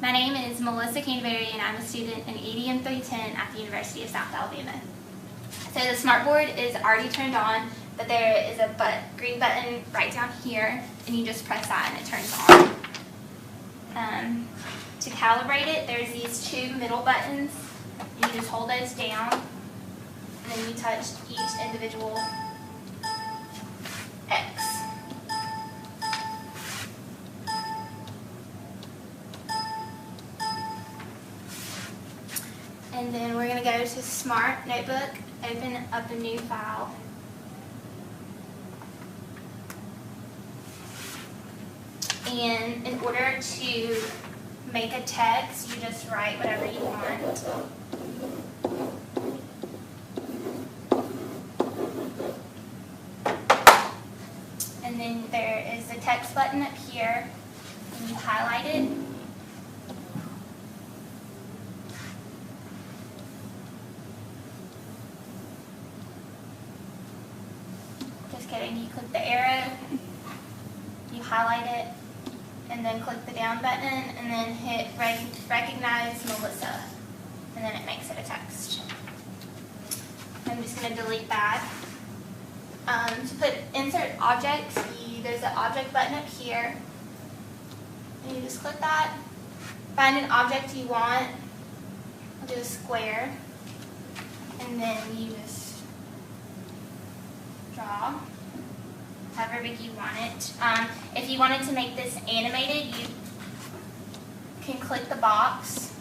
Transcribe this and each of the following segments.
My name is Melissa Canterbury, and I'm a student in EDM 310 at the University of South Alabama. So the SMARTboard is already turned on, but there is a green button right down here, and you just press that and it turns on. To calibrate it, there's these two middle buttons. You just hold those down, and then you touch each individual X. And then we're going to go to Smart Notebook, open up a new file. And in order to make a text, you just write whatever you want. And then there is a text button up here, and you highlight it. Just kidding, you click the arrow, you highlight it, and then click the down button, and then hit recognize Melissa, and then it makes it a text. I'm just going to delete that. To put insert objects, there's an object button up here, and you just click that. Find an object you want. I'll do a square, and then you just draw however big you want it. If you wanted to make this animated, you can click the box.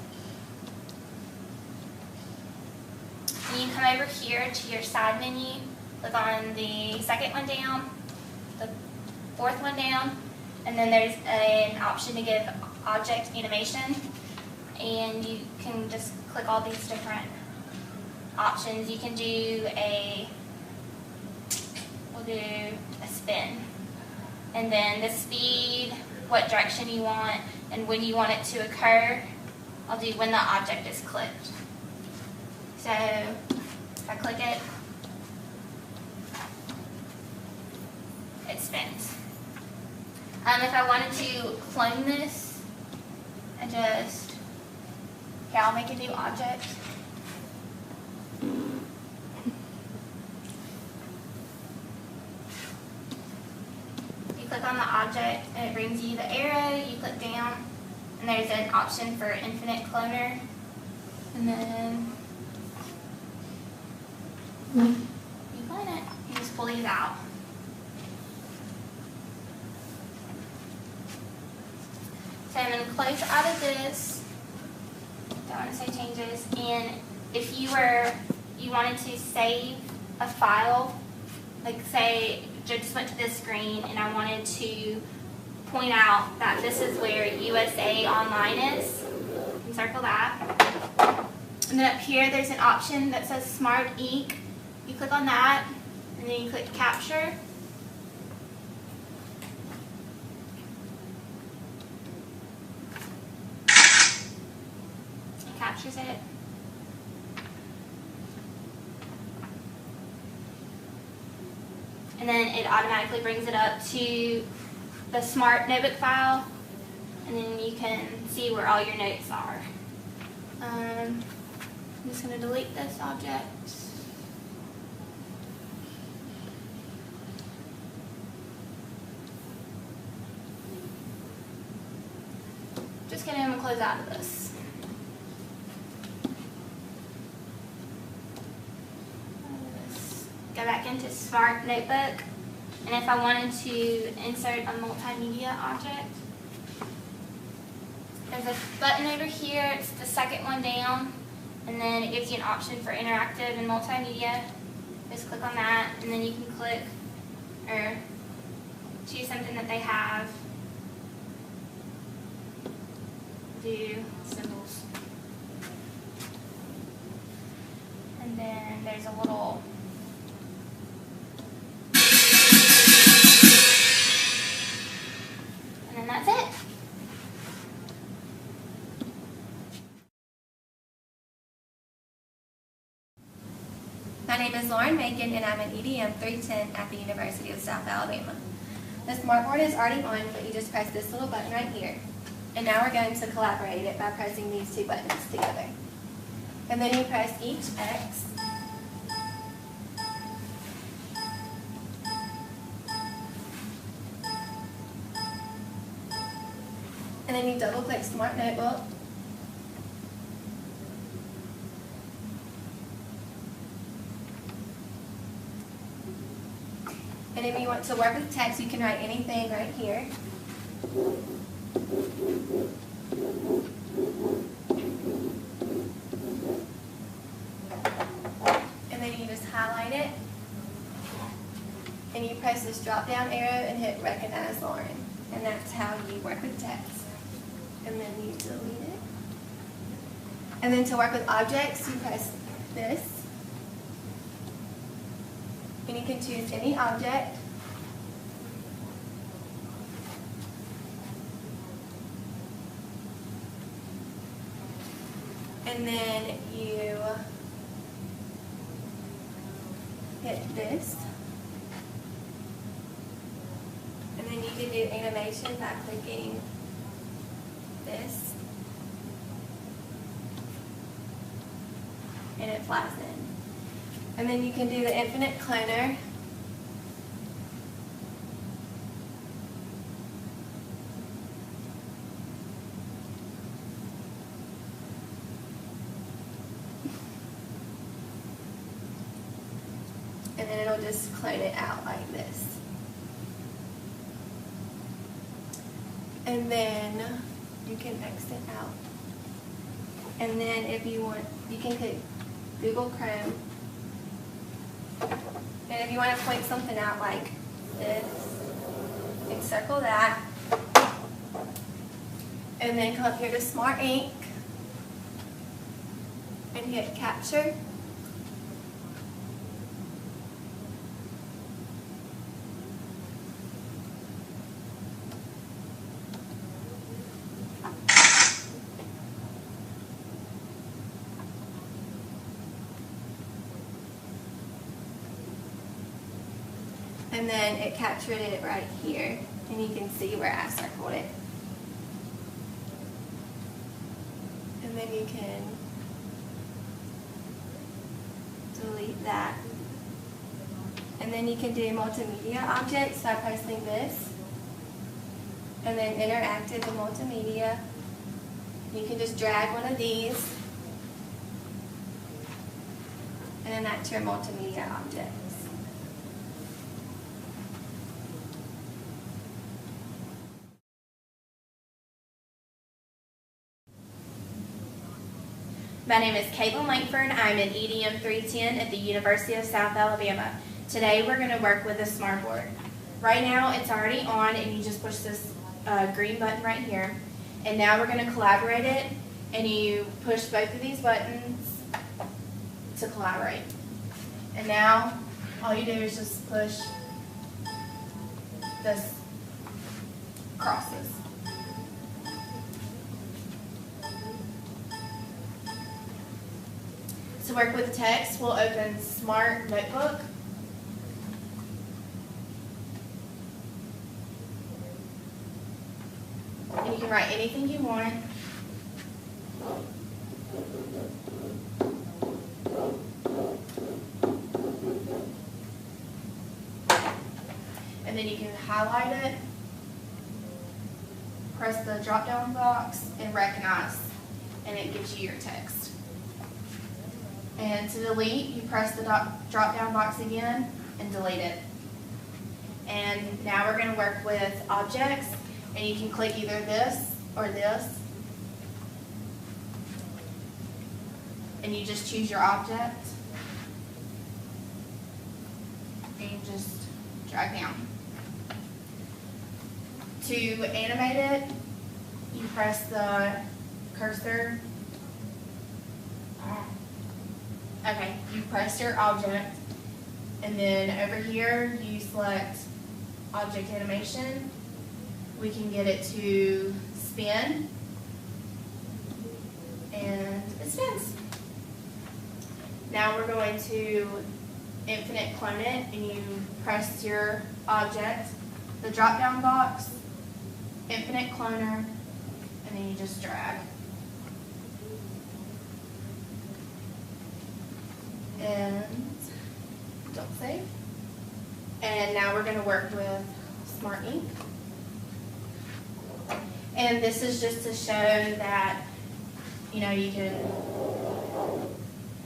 And you come over here to your side menu, click on the second one down, the fourth one down, and then there's an option to give object animation, and you can just click all these different options. You can do we'll do a spin, and then the speed, what direction you want, and when you want it to occur. I'll do when the object is clicked. So if I click it, it spins. If I wanted to clone this, I'll make a new object. You click on the object, and it brings you the arrow. You click down, and there's an option for infinite cloner, and then you clone it. You just pull these out. So I'm going to close out of this. Don't want to say changes. And if you wanted to save a file, like say I just went to this screen and I wanted to point out that this is where USA Online is, you can circle that. And then up here there's an option that says Smart Ink. You click on that, and then you click Capture. It captures it. And then it automatically brings it up to the Smart Notebook file, and then you can see where all your notes are. I'm just going to delete this object. Just kidding, I'm going to close out of this. Go back into Smart Notebook, and if I wanted to insert a multimedia object, there's a button over here. It's the second one down, and then it gives you an option for interactive and multimedia. Just click on that, and then you can click or choose something that they have. Do symbols, and then there's a little and that's it. My name is Lauren Macon, and I'm an EDM 310 at the University of South Alabama. The SMARTboard is already on, but you just press this little button right here. And now we're going to collaborate it by pressing these two buttons together. And then you press each X. And then you double click Smart Notebook. And if you want to work with text, you can write anything right here. And then you just highlight it. And you press this drop down arrow and hit Recognize Lauren. And that's how you work with text. And then you delete it. And then to work with objects, you press this. And you can choose any object. And then you hit this. And then you can do animation by clicking this. And it flies in. And then you can do the infinite cloner. And then it'll just clone it out like this. And then you can exit out. And then if you want, you can click Google Chrome. And if you want to point something out like this, encircle that. And then come up here to Smart Ink and hit Capture. And then it captured it right here, and you can see where I circled it. And then you can delete that. And then you can do multimedia objects by pressing this. And then interactive and multimedia. You can just drag one of these. And then that's your multimedia objects. My name is Caitlin Langford. I'm an EDM 310 at the University of South Alabama. Today we're going to work with a SMARTboard. Right now it's already on and you just push this green button right here. And now we're going to collaborate it and you push both of these buttons to collaborate. And now all you do is just push this crosses. To work with text, we'll open Smart Notebook. And you can write anything you want. And then you can highlight it, press the drop-down box, and recognize, and it gives you your text. And to delete, you press the drop-down box again and delete it. And now we're going to work with objects, and you can click either this or this. And you just choose your object. And you just drag down. To animate it, you press the cursor. Okay, you press your object, and then over here you select object animation. We can get it to spin, and it spins. Now we're going to infinite clone it, and you press your object, the drop down box, infinite cloner, and then you just drag. And don't save. And now we're going to work with Smart Ink. And this is just to show that, you know, you can,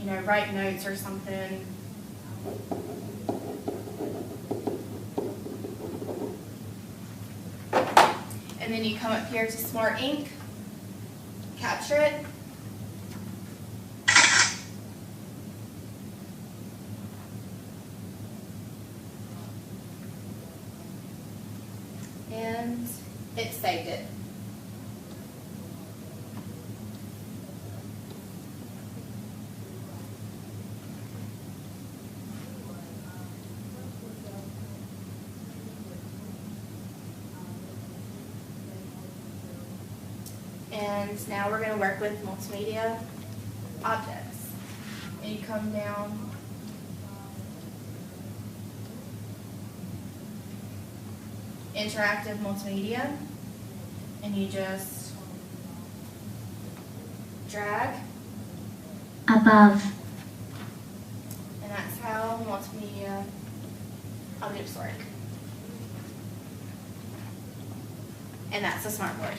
you know, write notes or something. And then you come up here to Smart Ink, capture it. And it saved it. And now we're going to work with multimedia objects. And you come down, interactive multimedia, and you just drag. Above. And that's how multimedia objects work. And that's the SMARTboard.